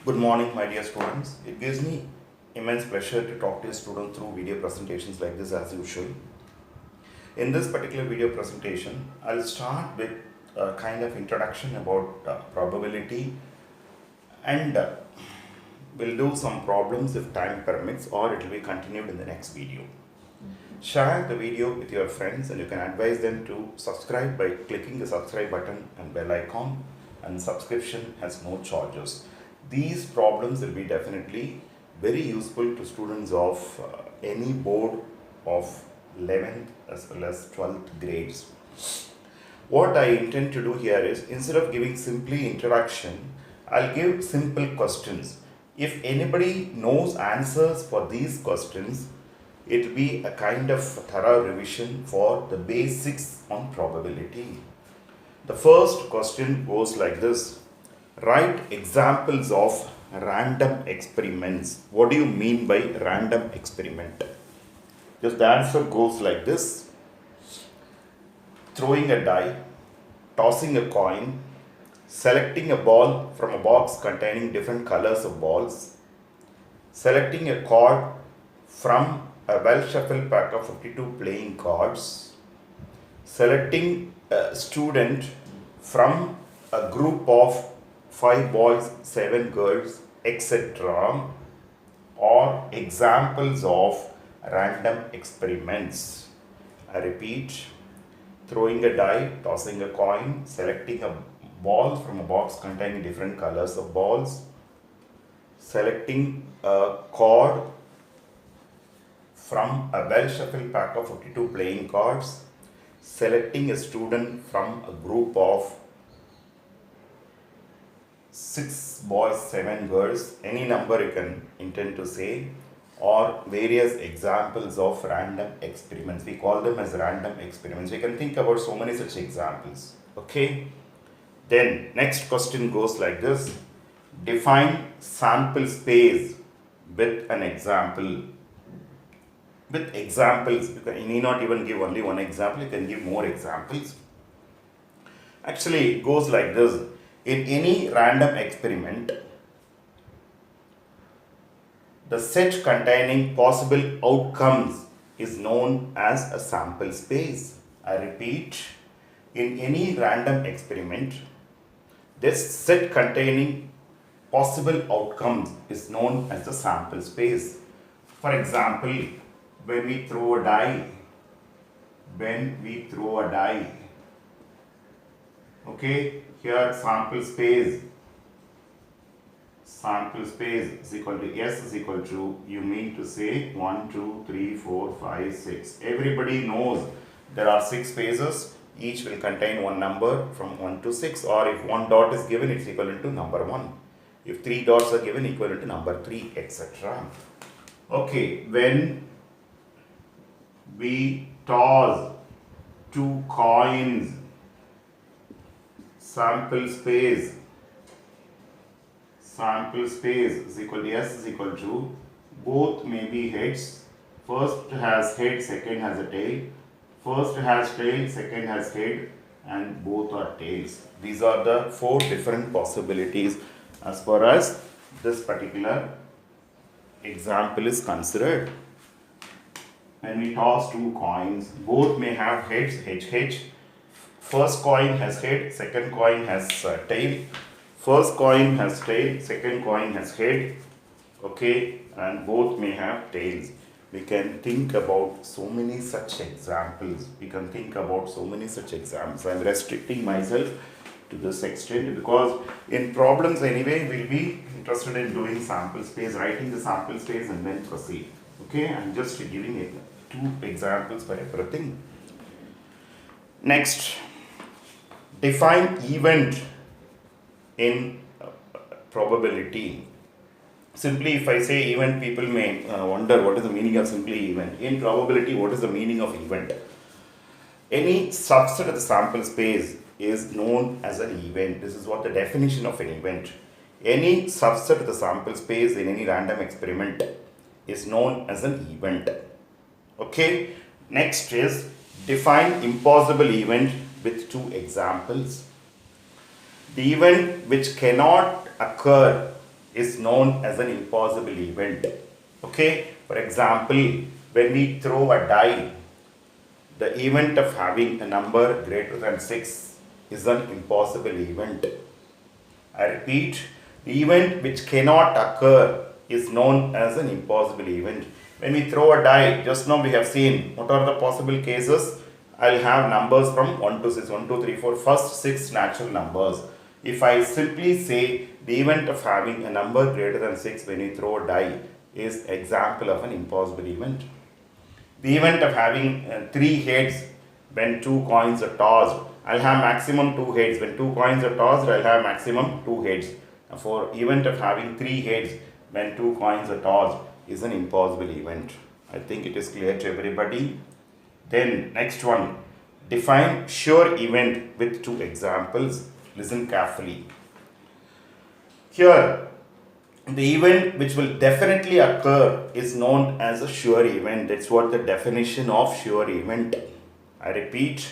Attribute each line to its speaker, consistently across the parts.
Speaker 1: Good morning, my dear students. It gives me immense pleasure to talk to you students through video presentations like this as usual. In this particular video presentation, I'll start with a kind of introduction about probability and we'll do some problems if time permits, or it will be continued in the next video. Share the video with your friends and you can advise them to subscribe by clicking the subscribe button and bell icon, and subscription has no charges. These problems will be definitely very useful to students of any board of 11th as well as 12th grades. What I intend to do here is, instead of giving simply introduction, I'll give simple questions. If anybody knows answers for these questions, it will be a kind of thorough revision for the basics on probability. The first question goes like this: write examples of random experiments. What do you mean by random experiment? Just the answer goes like this: throwing a die, tossing a coin, selecting a ball from a box containing different colors of balls, selecting a card from a well-shuffled pack of 52 playing cards, selecting a student from a group of 5 boys, 7 girls, etc., or examples of random experiments. I repeat: throwing a die, tossing a coin, selecting a ball from a box containing different colors of balls, selecting a card from a well-shuffled pack of 52 playing cards, selecting a student from a group of 6 boys, 7 girls, any number you can intend to say, or various examples of random experiments. We call them as random experiments. We can think about so many such examples. Okay. Then next question goes like this: define sample space with an example. With examples, you need not even give only one example, you can give more examples. Actually, it goes like this: in any random experiment, the set containing possible outcomes is known as a sample space. I repeat, in any random experiment, this set containing possible outcomes is known as the sample space. For example, when we throw a die, okay, here sample space is equal to S is equal to, you mean to say 1, 2, 3, 4, 5, 6. Everybody knows there are 6 spaces, each will contain one number from 1 to 6, or if one dot is given, it's equivalent to number 1. If 3 dots are given, equivalent to number 3, etc. Okay, when we toss 2 coins, sample space is equal to S is equal to, both may be heads. First has head, second has a tail. First has tail, second has head, and both are tails. These are the 4 different possibilities as far as this particular example is considered. When we toss 2 coins, both may have heads, H. First coin has head, second coin has tail. First coin has tail, second coin has head. Okay, and both may have tails. We can think about so many such examples. I'm restricting myself to this extent because in problems anyway, we'll be interested in doing sample space, writing the sample space and then proceed. Okay, I'm just giving 2 examples for everything. Next, define event in probability. Simply, if I say event, people may wonder what is the meaning of simply event. In probability, what is the meaning of event? Any subset of the sample space is known as an event. This is what the definition of an event. Any subset of the sample space in any random experiment is known as an event. Okay. Next is define impossible event with 2 examples. The event which cannot occur is known as an impossible event. Okay, for example, when we throw a die, the event of having a number greater than 6 is an impossible event. I repeat, the event which cannot occur is known as an impossible event. When we throw a die, just now we have seen what are the possible cases. I'll have numbers from 1 to 6, 1, 2, 3, 4, first 6 natural numbers. If I simply say the event of having a number greater than 6 when you throw a die is example of an impossible event. The event of having 3 heads when 2 coins are tossed, I'll have maximum 2 heads. When 2 coins are tossed, I'll have maximum 2 heads. For event of having 3 heads when 2 coins are tossed is an impossible event. I think it is clear to everybody. Then next one, define sure event with 2 examples. Listen carefully. Here, the event which will definitely occur is known as a sure event. That's what the definition of sure event. I repeat,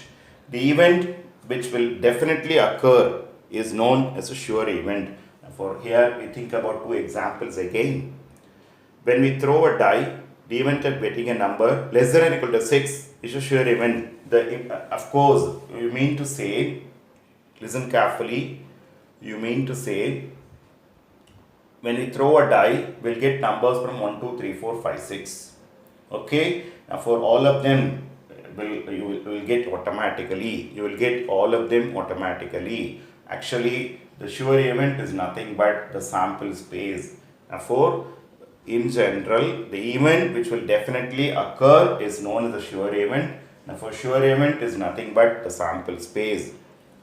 Speaker 1: the event which will definitely occur is known as a sure event. For here, we think about 2 examples again. When we throw a die, the event of getting a number less than or equal to 6 is a sure event. Of course, you mean to say, listen carefully, you mean to say, when we throw a die, we'll get numbers from 1, 2, 3, 4, 5, 6. Okay, now for all of them, you will get automatically. You will get all of them automatically. Actually, the sure event is nothing but the sample space. Therefore, in general, the event which will definitely occur is known as a sure event. Now, for sure event is nothing but the sample space.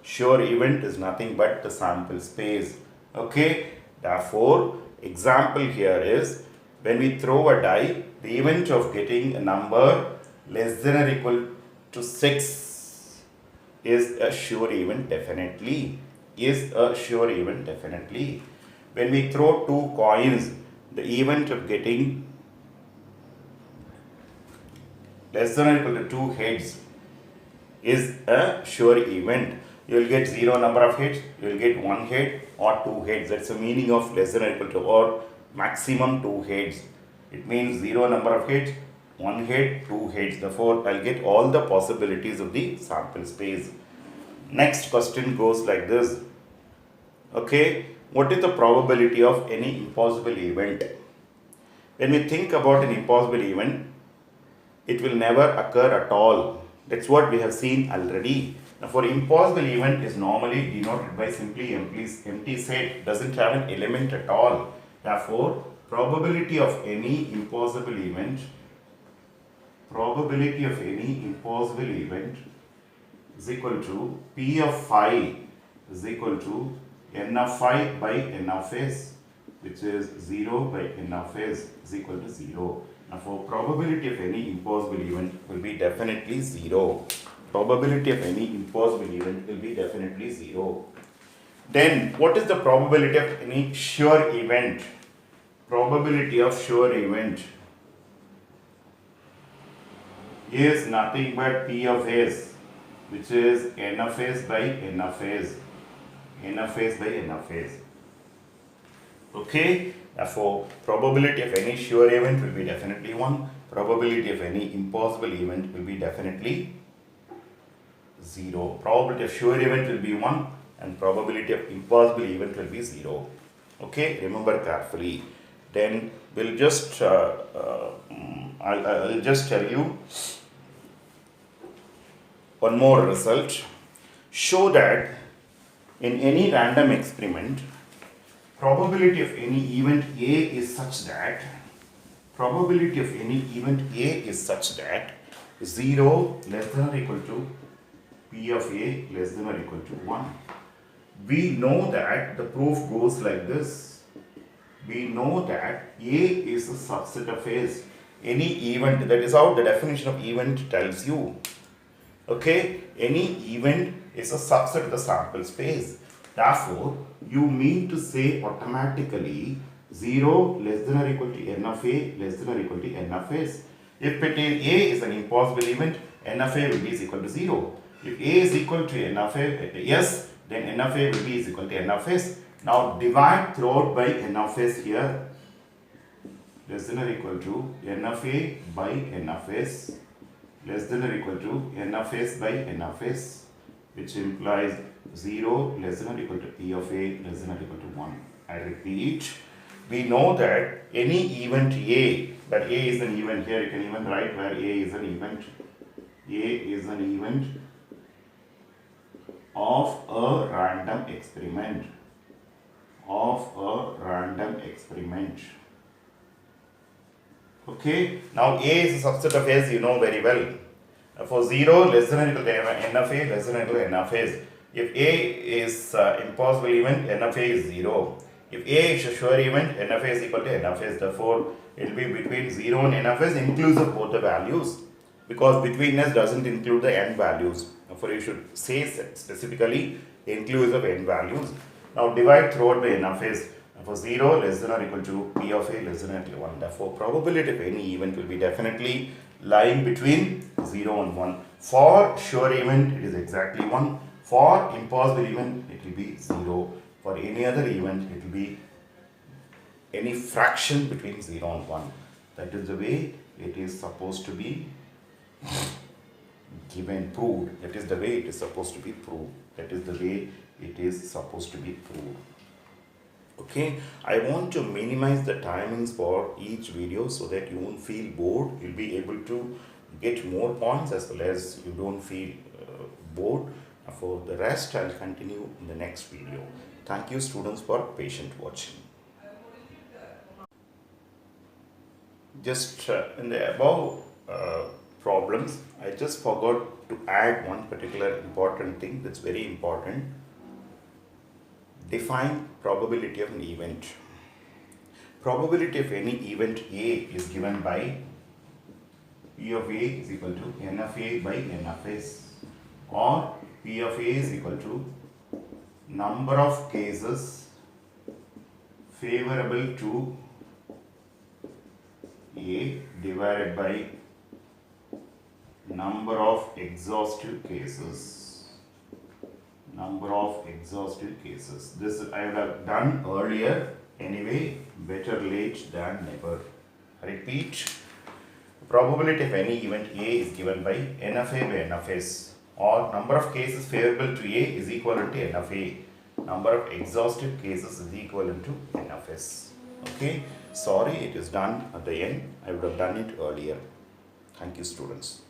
Speaker 1: Sure event is nothing but the sample space. Okay. Therefore, example here is when we throw a die, the event of getting a number less than or equal to 6 is a sure event definitely. When we throw 2 coins, the event of getting less than or equal to 2 heads is a sure event. You will get 0 number of heads, you will get 1 head or 2 heads. That's the meaning of less than or equal to or maximum 2 heads. It means 0 number of heads, 1 head, 2 heads. Therefore, I'll get all the possibilities of the sample space. Next question goes like this. Okay, what is the probability of any impossible event? When we think about an impossible event, it will never occur at all. That's what we have seen already. Now, for impossible event is normally denoted by simply empty set, doesn't have an element at all. Therefore, probability of any impossible event is equal to P of phi is equal to N of phi by N of s, which is 0 by N of s is equal to 0. Now, for probability of any impossible event will be definitely 0. Probability of any impossible event will be definitely 0. Then, what is the probability of any sure event? Probability of sure event is nothing but P of s, which is N of s by N of s. N of s by N of s. Okay? Therefore, probability of any sure event will be definitely 1. Probability of any impossible event will be definitely 0. Probability of sure event will be 1 and probability of impossible event will be 0. Okay? Remember carefully. Then we'll just, I'll just tell you one more result. Show that in any random experiment, probability of any event A is such that 0 less than or equal to P of A less than or equal to 1. We know that the proof goes like this. We know that A is a subset of S. Any event, that is how the definition of event tells you. Okay, any event is a subset of the sample space. Therefore, you mean to say automatically 0 less than or equal to N of A less than or equal to N of S. If A is an impossible event, N of A will be equal to 0. If A is equal to N of A, yes, then N of A will be equal to N of S. Now divide throughout by n of s here, less than or equal to n of a by n of s, less than or equal to n of s by n of s, which implies 0 less than or equal to p of a less than or equal to 1. I repeat, we know that any event a, that a is an event, here you can even write where a is an event. A is an event of a random experiment. Okay, now a is a subset of s, you know very well. For 0 less than or equal to n of a less than or equal to n of s. If a is impossible event, n of a is 0. If a is a sure event, n of a is equal to n of s. Therefore, it will be between 0 and n of s inclusive both the values, because betweenness doesn't include the n values. Therefore, you should say specifically inclusive n values. Now divide throughout by n of s. For 0 less than or equal to p of a less than or equal to 1. Therefore, probability of any event will be definitely lying between 0 and 1. For sure event, it is exactly 1. For impossible event, it will be 0. For any other event, it will be any fraction between 0 and 1. That is the way it is supposed to be given, proved. That is the way it is supposed to be proved. That is the way it is supposed to be proved. Okay, I want to minimize the timings for each video so that you won't feel bored. You'll be able to get more points as well as you don't feel bored. For the rest, I'll continue in the next video. Thank you, students, for patient watching. Just in the above problems, I just forgot to add one particular important thing that's very important. Define probability of an event. Probability of any event A is given by P of A is equal to n of A by n of S, or P of A is equal to number of cases favorable to A divided by number of exhaustive cases. This I would have done earlier. Anyway, better late than never. I repeat, probability of any event A is given by n of A by n of S, or number of cases favorable to A is equivalent to n of A. Number of exhaustive cases is equivalent to n of S. Okay, sorry, it is done at the end. I would have done it earlier. Thank you, students.